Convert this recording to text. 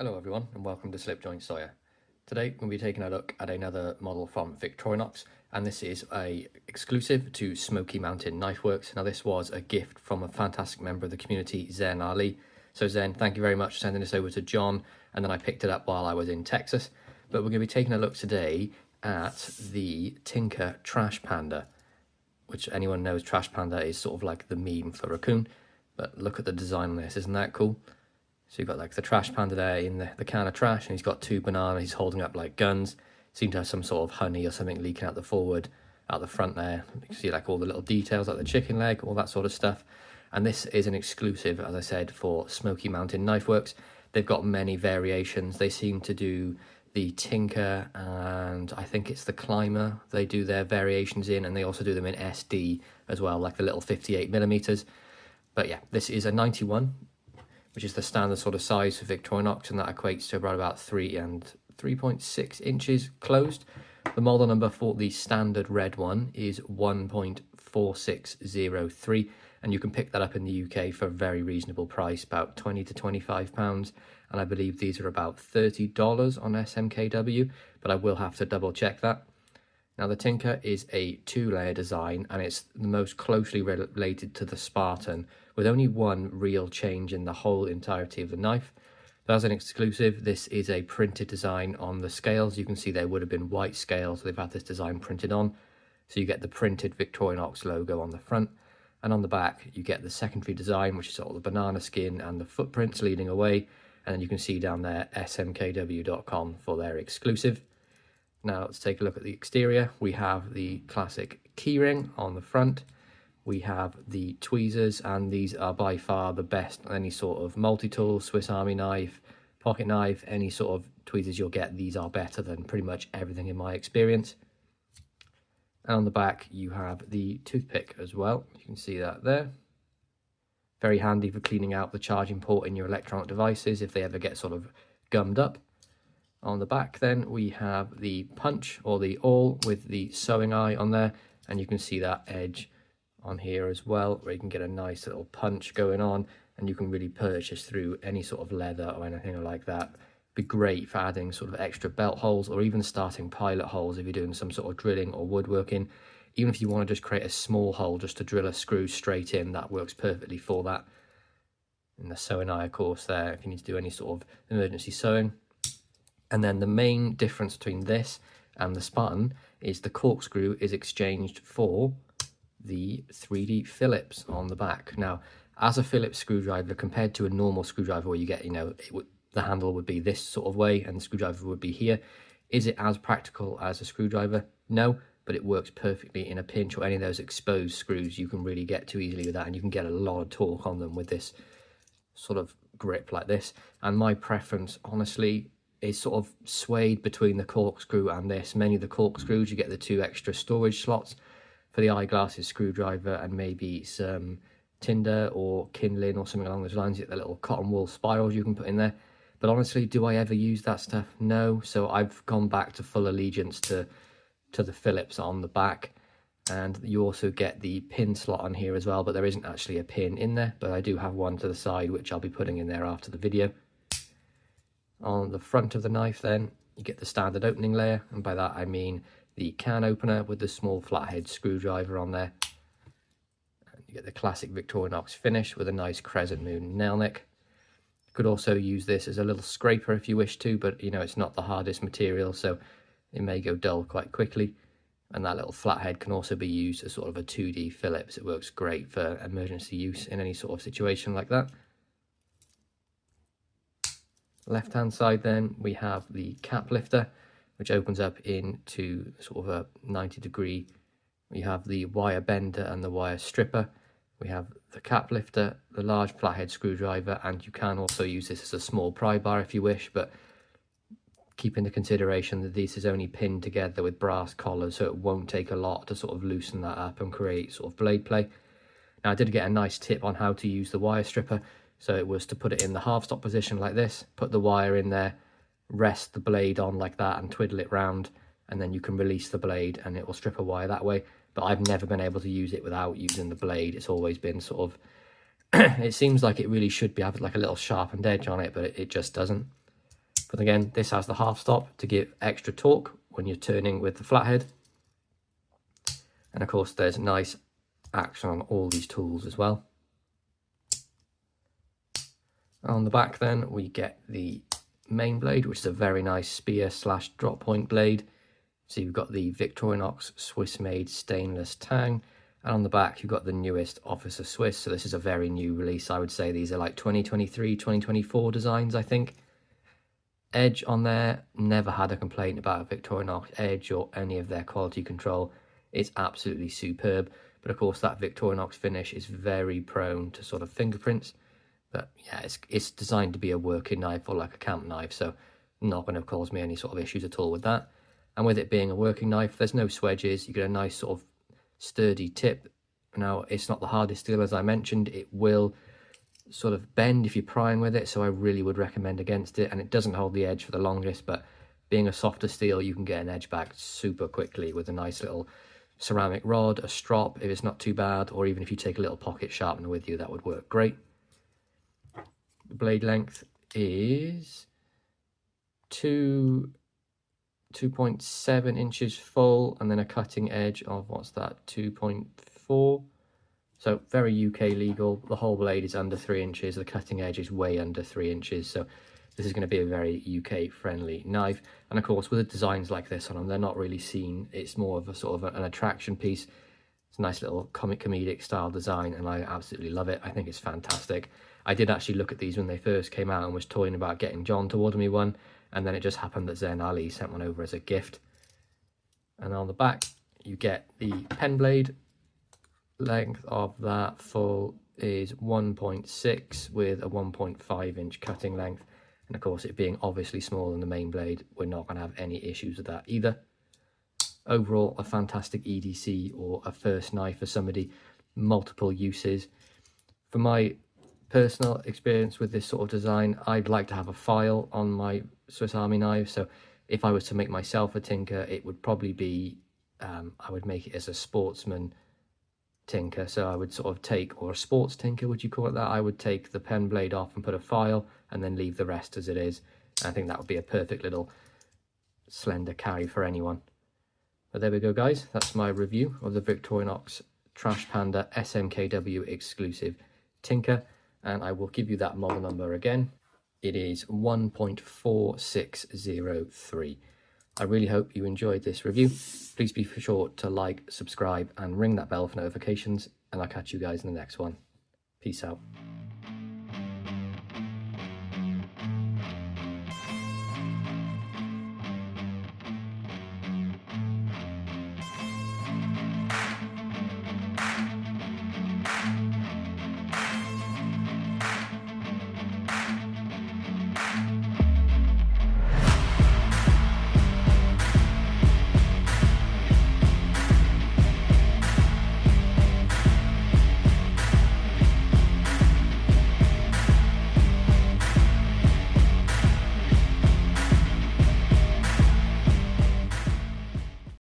Hello everyone and welcome to Slipjoint Sawyer. Today we'll be taking a look at another model from Victorinox, and this is a exclusive to Smoky Mountain Knife Works. Now this was a gift from a fantastic member of the community, Zen Ali. So Zen, thank you very much for sending this over to John, and then I picked it up while I was in Texas. But we're going to be taking a look today at the Tinker Trash Panda, which anyone knows Trash Panda is sort of like the meme for raccoon. But look at the design on this, isn't that cool? So you've got like the trash panda there in the can of trash, and he's got two bananas he's holding up like guns. Seem to have some sort of honey or something leaking out the front there. You can see like all the little details like the chicken leg, all that sort of stuff. And this is an exclusive, as I said, for Smoky Mountain Knife Works. They've got many variations. They seem to do the Tinker and I think it's the Climber they do their variations in, and they also do them in SD as well, like the little 58mm. But yeah, this is a 91, which is the standard sort of size for Victorinox, and that equates to about 3 and 3.6 inches closed. The model number for the standard red one is 1.4603, and you can pick that up in the UK for a very reasonable price, about £20 to £25, and I believe these are about $30 on SMKW, but I will have to double check that. Now the Tinker is a two-layer design, and it's the most closely related to the Spartan, with only one real change in the whole entirety of the knife. But as an exclusive, this is a printed design on the scales. You can see there would have been white scales, they've had this design printed on. So you get the printed Victorinox logo on the front, and on the back you get the secondary design, which is sort of the banana skin and the footprints leading away. And then you can see down there smkw.com for their exclusive. Now let's take a look at the exterior. We have the classic keyring on the front. We have the tweezers, and these are by far the best. Any sort of multi-tool, Swiss Army knife, pocket knife, any sort of tweezers you'll get, these are better than pretty much everything in my experience. And on the back you have the toothpick as well. You can see that there. Very handy for cleaning out the charging port in your electronic devices if they ever get sort of gummed up. On the back then we have the punch or the awl with the sewing eye on there, and you can see that edge on here as well, where you can get a nice little punch going on, and you can really purchase through any sort of leather or anything like that. Be great for adding sort of extra belt holes, or even starting pilot holes if you're doing some sort of drilling or woodworking. Even if you want to just create a small hole just to drill a screw straight in, that works perfectly for that. And the sewing eye, of course, there if you need to do any sort of emergency sewing. And then the main difference between this and the Spartan is the corkscrew is exchanged for the 3D Phillips on the back. Now, as a Phillips screwdriver, compared to a normal screwdriver where you get, the handle would be this sort of way and the screwdriver would be here, is it as practical as a screwdriver? No, but it works perfectly in a pinch or any of those exposed screws. You can really get to easily with that, and you can get a lot of torque on them with this sort of grip like this. And my preference, honestly, is sort of swayed between the corkscrew and this. Many of the corkscrews, you get the two extra storage slots for the eyeglasses, screwdriver, and maybe some tinder or kindling or something along those lines. You get the little cotton wool spirals you can put in there. But honestly, do I ever use that stuff? No. So I've gone back to full allegiance to the Phillips on the back. And you also get the pin slot on here as well, but there isn't actually a pin in there. But I do have one to the side, which I'll be putting in there after the video. On the front of the knife then, you get the standard opening layer, and by that I mean the can opener with the small flathead screwdriver on there. And you get the classic Victorinox finish with a nice crescent moon nail nick. You could also use this as a little scraper if you wish to, but it's not the hardest material, so it may go dull quite quickly. And that little flathead can also be used as sort of a 2D Phillips. It works great for emergency use in any sort of situation like that. Left hand side then we have the cap lifter, which opens up into sort of a 90-degree. We have the wire bender and the wire stripper. We have the cap lifter, the large flathead screwdriver, and you can also use this as a small pry bar if you wish, but keep into consideration that this is only pinned together with brass collars, so it won't take a lot to sort of loosen that up and create sort of blade play. Now I did get a nice tip on how to use the wire stripper. So it was to put it in the half stop position like this, put the wire in there, rest the blade on like that and twiddle it round, and then you can release the blade and it will strip a wire that way. But I've never been able to use it without using the blade. It's always been sort of, it seems like it really should be having like a little sharpened edge on it, but it just doesn't. But again, this has the half stop to give extra torque when you're turning with the flathead. And of course, there's nice action on all these tools as well. On the back then, we get the main blade, which is a very nice spear / drop point blade. So you've got the Victorinox Swiss-made stainless tang. And on the back, you've got the newest Officer Swiss. So this is a very new release. I would say these are like 2023, 2024 designs, I think. Edge on there, never had a complaint about Victorinox Edge or any of their quality control. It's absolutely superb. But of course, that Victorinox finish is very prone to sort of fingerprints. But yeah, it's designed to be a working knife or like a camp knife. So not going to cause me any sort of issues at all with that. And with it being a working knife, there's no swedges. You get a nice sort of sturdy tip. Now, it's not the hardest steel, as I mentioned. It will sort of bend if you're prying with it, so I really would recommend against it. And it doesn't hold the edge for the longest, but being a softer steel, you can get an edge back super quickly with a nice little ceramic rod, a strop if it's not too bad, or even if you take a little pocket sharpener with you, that would work great. The blade length is 2.7 inches full, and then a cutting edge of, what's that, 2.4. So very UK legal. The whole blade is under 3 inches. The cutting edge is way under 3 inches. So this is going to be a very UK friendly knife. And of course, with the designs like this on them, they're not really seen. It's more of a sort of an attraction piece. It's a nice little comedic style design, and I absolutely love it. I think it's fantastic. I did actually look at these when they first came out and was toying about getting John to order me one. And then it just happened that Zen Ali sent one over as a gift. And on the back, you get the pen blade. Length of that full is 1.6 with a 1.5 inch cutting length. And of course, it being obviously smaller than the main blade, we're not going to have any issues with that either. Overall, a fantastic EDC or a first knife for somebody, multiple uses. For my personal experience with this sort of design, I'd like to have a file on my Swiss Army knife. So if I was to make myself a tinker, it would probably be, I would make it as a sportsman tinker. So I would sort of take, or a sports tinker, would you call it that? I would take the pen blade off and put a file and then leave the rest as it is. I think that would be a perfect little slender carry for anyone. But there we go, guys. That's my review of the Victorinox Trash Panda SMKW exclusive tinker. And I will give you that model number again. It is 1.4603. I really hope you enjoyed this review. Please be sure to like, subscribe, and ring that bell for notifications. And I'll catch you guys in the next one. Peace out.